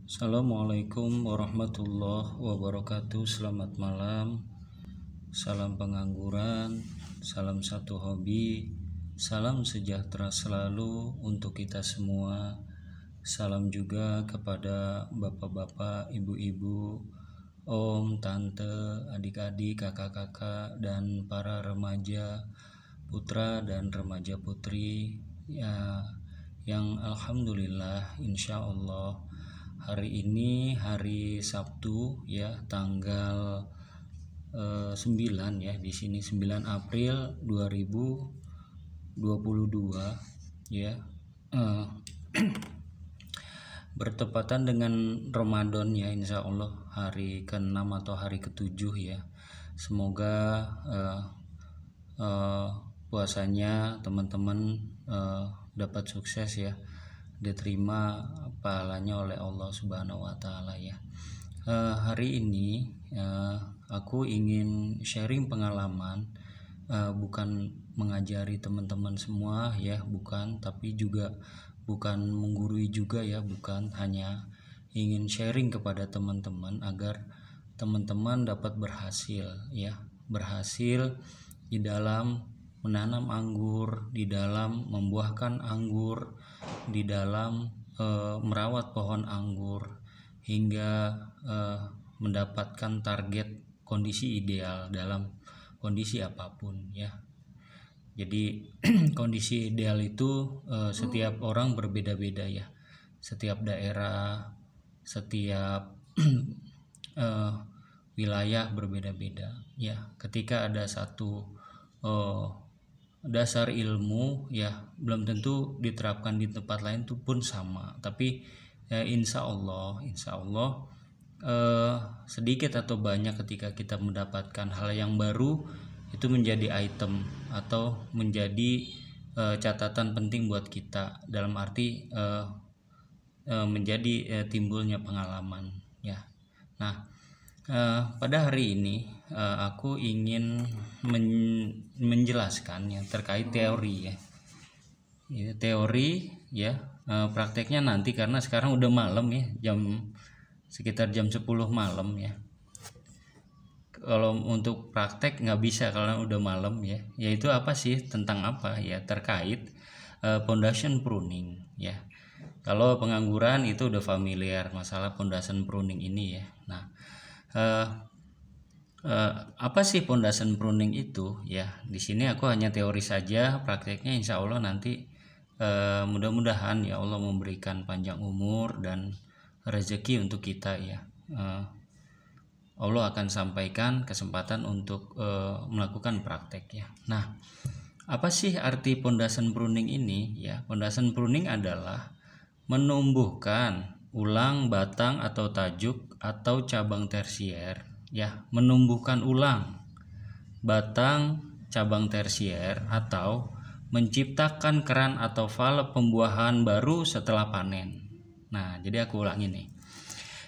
Assalamualaikum warahmatullahi wabarakatuh. Selamat malam. Salam pengangguran, salam satu hobi, salam sejahtera selalu untuk kita semua. Salam juga kepada bapak-bapak, ibu-ibu, om, tante, adik-adik, kakak-kakak, dan para remaja putra dan remaja putri ya, yang alhamdulillah insya Allah hari ini hari Sabtu ya, tanggal 9 ya, di sini 9 April 2022 ya, bertepatan dengan Ramadan ya, insya Allah hari ke-6 atau hari ke-7 ya. Semoga puasanya teman-teman dapat sukses ya, diterima pahalanya oleh Allah Subhanahu wa Ta'ala ya. Hari ini aku ingin sharing pengalaman, bukan mengajari teman-teman semua ya, bukan, tapi juga bukan menggurui juga ya, bukan, hanya ingin sharing kepada teman-teman agar teman-teman dapat berhasil ya, berhasil di dalam menanam anggur, di dalam membuahkan anggur, di dalam merawat pohon anggur hingga mendapatkan target kondisi ideal dalam kondisi apapun ya. Jadi kondisi ideal itu setiap orang berbeda-beda ya, setiap daerah, setiap wilayah berbeda-beda ya. Ketika ada satu dasar ilmu ya, belum tentu diterapkan di tempat lain itu pun sama, tapi insya Allah sedikit atau banyak ketika kita mendapatkan hal yang baru itu menjadi item atau menjadi catatan penting buat kita, dalam arti menjadi timbulnya pengalaman ya. Nah, pada hari ini aku ingin menjelaskan yang terkait teori ya. Teori ya, prakteknya nanti karena sekarang udah malam ya, sekitar jam 10 malam ya. Kalau untuk praktek nggak bisa karena udah malam ya. Yaitu apa sih, tentang apa ya, terkait foundation pruning ya. Kalau pengangguran itu udah familiar masalah foundation pruning ini ya. Nah, apa sih foundation pruning itu ya? Di sini aku hanya teori saja, prakteknya insya Allah nanti mudah-mudahan ya Allah memberikan panjang umur dan rezeki untuk kita ya. Allah akan sampaikan kesempatan untuk melakukan praktek ya. Nah, apa sih arti foundation pruning ini ya? Foundation pruning adalah menumbuhkan ulang batang atau tajuk atau cabang tersier ya, menumbuhkan ulang batang cabang tersier atau menciptakan keran atau valve pembuahan baru setelah panen. Nah, jadi aku ulangi nih.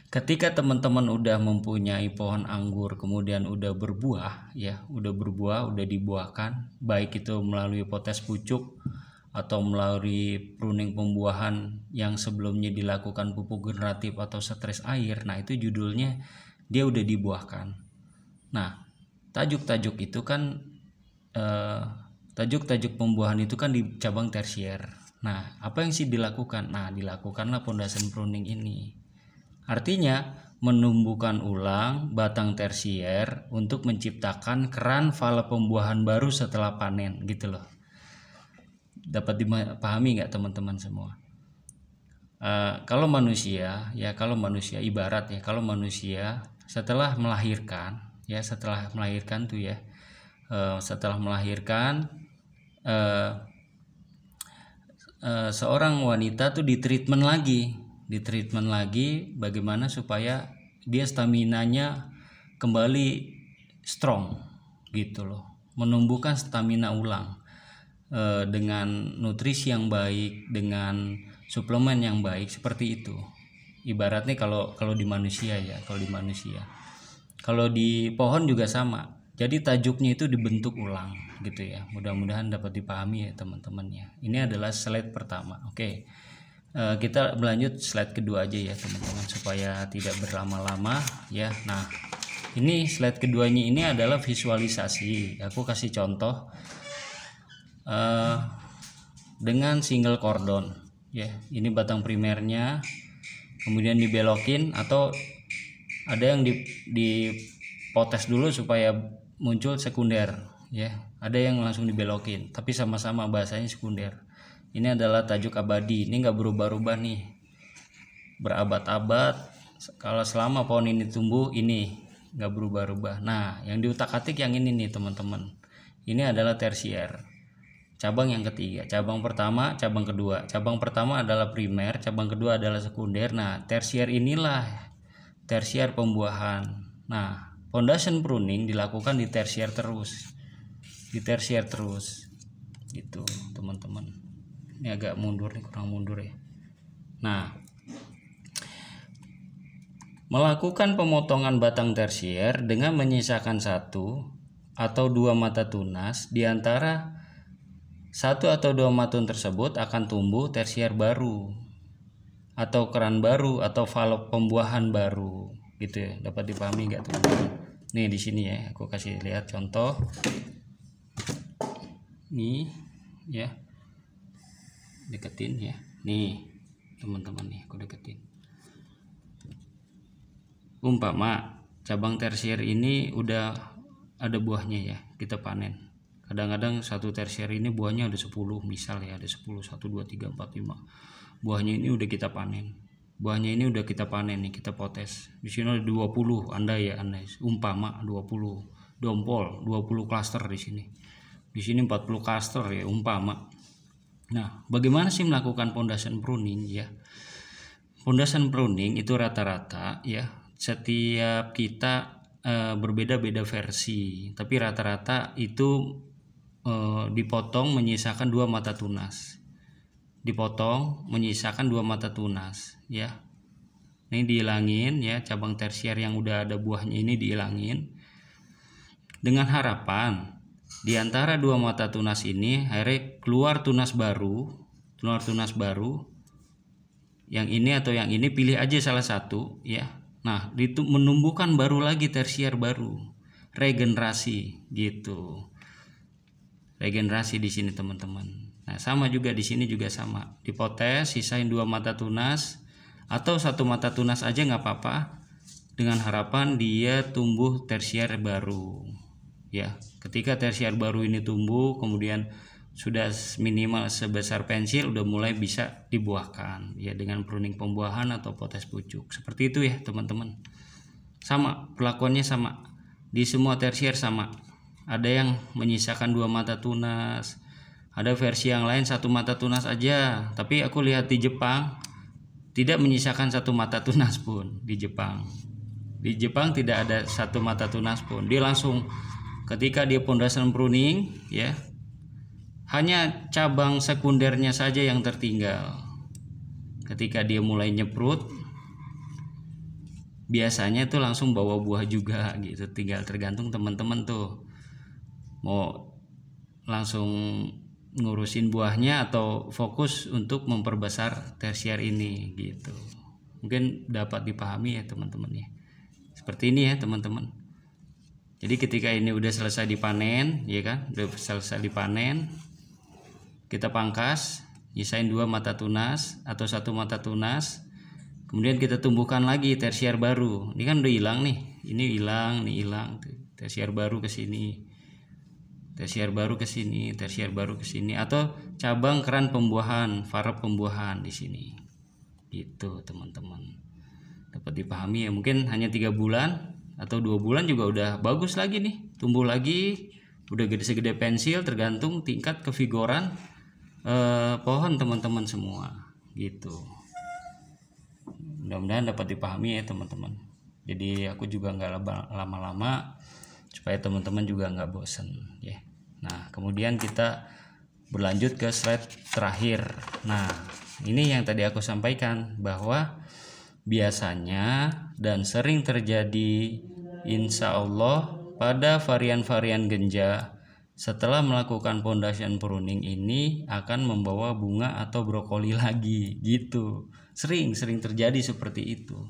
Ketika teman-teman udah mempunyai pohon anggur, kemudian udah berbuah ya, udah dibuahkan, baik itu melalui potes pucuk atau melalui pruning pembuahan yang sebelumnya dilakukan pupuk generatif atau stres air. Nah, itu judulnya dia udah dibuahkan. Nah, tajuk-tajuk itu kan tajuk-tajuk pembuahan itu kan di cabang tersier. Nah, apa yang sih dilakukan? Nah, dilakukanlah foundation pruning ini. Artinya menumbuhkan ulang batang tersier untuk menciptakan keran valve pembuahan baru setelah panen gitu loh. Dapat dipahami nggak teman-teman semua? Kalau manusia ibarat ya, kalau manusia setelah melahirkan tuh ya, setelah melahirkan seorang wanita tuh ditreatment lagi bagaimana supaya dia staminanya kembali strong gitu loh, menumbuhkan stamina ulang dengan nutrisi yang baik, dengan suplemen yang baik, seperti itu ibaratnya. Kalau di manusia ya, kalau di pohon juga sama. Jadi tajuknya itu dibentuk ulang gitu ya. Mudah-mudahan dapat dipahami ya teman-teman ya. Ini adalah slide pertama. Oke. Kita berlanjut slide kedua aja ya teman-teman, supaya tidak berlama-lama ya. Nah, ini slide keduanya ini adalah visualisasi. Aku kasih contoh dengan single cordon ya. Ini batang primernya, kemudian dibelokin, atau ada yang dipotes dulu supaya muncul sekunder ya. Ada yang langsung dibelokin, tapi sama-sama bahasanya sekunder. Ini adalah tajuk abadi, ini nggak berubah-ubah nih, berabad-abad. Kalau selama pohon ini tumbuh, ini nggak berubah-ubah. Nah, yang diutak-atik yang ini nih teman-teman, ini adalah tersier, cabang yang ketiga. Cabang pertama, cabang kedua. Cabang pertama adalah primer, cabang kedua adalah sekunder. Nah, tersier inilah tersier pembuahan. Nah, foundation pruning dilakukan di tersier terus, gitu teman-teman. Ini agak mundur nih, kurang mundur ya. Nah, melakukan pemotongan batang tersier dengan menyisakan 1 atau 2 mata tunas. Di antara 1 atau 2 mata tunas tersebut akan tumbuh tersier baru atau keran baru atau valve pembuahan baru, gitu ya. Dapat dipahami nggak teman-teman? Nih di sini ya, aku kasih lihat contoh. Nih ya, deketin ya. Nih teman-teman, nih aku deketin. Umpama cabang tersier ini udah ada buahnya ya, kita panen. Kadang-kadang satu tersier ini buahnya ada 10, misal ya, ada 10, 1, 2, 3, 4, 5. Buahnya ini udah kita panen. Buahnya ini udah kita panen nih, kita potes. Di sini ada 20, andai umpama 20 dompol, 20 klaster di sini. Di sini 40 klaster ya, umpama. Nah, bagaimana sih melakukan foundation pruning ya? Foundation pruning itu rata-rata ya, setiap kita berbeda-beda versi, tapi rata-rata itu dipotong menyisakan 2 mata tunas. Dipotong menyisakan 2 mata tunas ya. Ini dihilangin ya, cabang tersier yang udah ada buahnya ini dihilangin. Dengan harapan di antara 2 mata tunas ini akhirnya keluar tunas baru. Yang ini atau yang ini, pilih aja salah satu ya. Nah, itu menumbuhkan baru lagi tersier baru. Regenerasi gitu. Regenerasi di sini teman-teman. Nah, sama juga di sini juga sama. Dipotes, sisain 2 mata tunas atau 1 mata tunas aja nggak apa-apa. Dengan harapan dia tumbuh tersier baru. Ya, ketika tersier baru ini tumbuh, kemudian sudah minimal sebesar pensil, udah mulai bisa dibuahkan ya, dengan pruning pembuahan atau potes pucuk. Seperti itu ya teman-teman. Sama, perlakuannya sama. Di semua tersier sama. Ada yang menyisakan 2 mata tunas. Ada versi yang lain 1 mata tunas aja. Tapi aku lihat di Jepang tidak menyisakan 1 mata tunas pun di Jepang. Di Jepang tidak ada 1 mata tunas pun. Dia langsung ketika dia foundation pruning ya, hanya cabang sekundernya saja yang tertinggal. Ketika dia mulai nyeprut, biasanya itu langsung bawa buah juga gitu. Tinggal tergantung teman-teman tuh mau langsung ngurusin buahnya atau fokus untuk memperbesar tersier ini gitu. Mungkin dapat dipahami ya teman-teman ya. Seperti ini ya teman-teman. Jadi ketika ini udah selesai dipanen ya kan, udah selesai dipanen, kita pangkas, nyisain 2 mata tunas atau 1 mata tunas. Kemudian kita tumbuhkan lagi tersier baru. Ini kan udah hilang nih. Ini hilang, nih hilang. Tersier baru ke sini. Tersier baru ke sini, tersier baru ke sini, atau cabang keran pembuahan, valve pembuahan di sini. Gitu, teman-teman. Dapat dipahami ya, mungkin hanya 3 bulan atau 2 bulan juga udah bagus lagi nih, tumbuh lagi, udah segede pensil, tergantung tingkat kevigoran pohon teman-teman semua gitu. Mudah-mudahan dapat dipahami ya teman-teman. Jadi aku juga nggak lama-lama supaya teman-teman juga nggak bosen ya. Nah, kemudian kita berlanjut ke slide terakhir. Nah, ini yang tadi aku sampaikan bahwa biasanya dan sering terjadi insya Allah pada varian-varian genja setelah melakukan pondasi pruning ini akan membawa bunga atau brokoli lagi gitu. Sering terjadi seperti itu.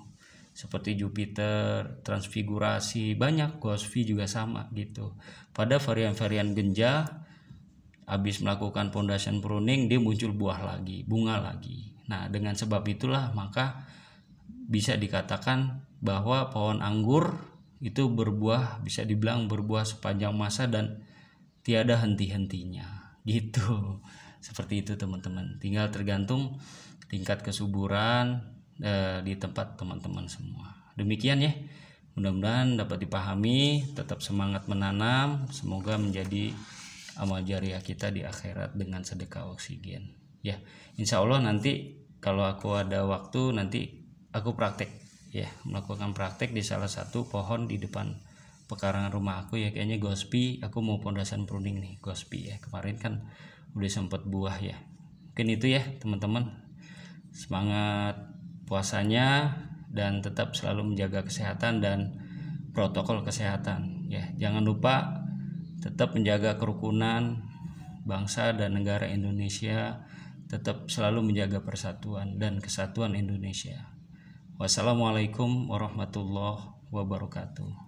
Seperti Jupiter, transfigurasi, banyak Gosvi juga sama gitu. Pada varian-varian genja habis melakukan pondasi pruning dia muncul buah lagi, bunga lagi. Nah, dengan sebab itulah maka bisa dikatakan bahwa pohon anggur itu berbuah, bisa dibilang berbuah sepanjang masa dan tiada henti-hentinya gitu. Seperti itu teman-teman, tinggal tergantung tingkat kesuburan di tempat teman-teman semua. Demikian ya, mudah-mudahan dapat dipahami, tetap semangat menanam, semoga menjadi amal jariah kita di akhirat dengan sedekah oksigen ya. Insya Allah nanti kalau aku ada waktu nanti aku praktek ya, melakukan praktek di salah satu pohon di depan pekarangan rumah aku ya, kayaknya Gospi, aku mau pondasan pruning nih Gospi ya, kemarin kan udah sempet buah ya. Mungkin itu ya teman-teman, semangat puasanya dan tetap selalu menjaga kesehatan dan protokol kesehatan ya. Jangan lupa tetap menjaga kerukunan bangsa dan negara Indonesia, tetap selalu menjaga persatuan dan kesatuan Indonesia. Wassalamualaikum warahmatullahi wabarakatuh.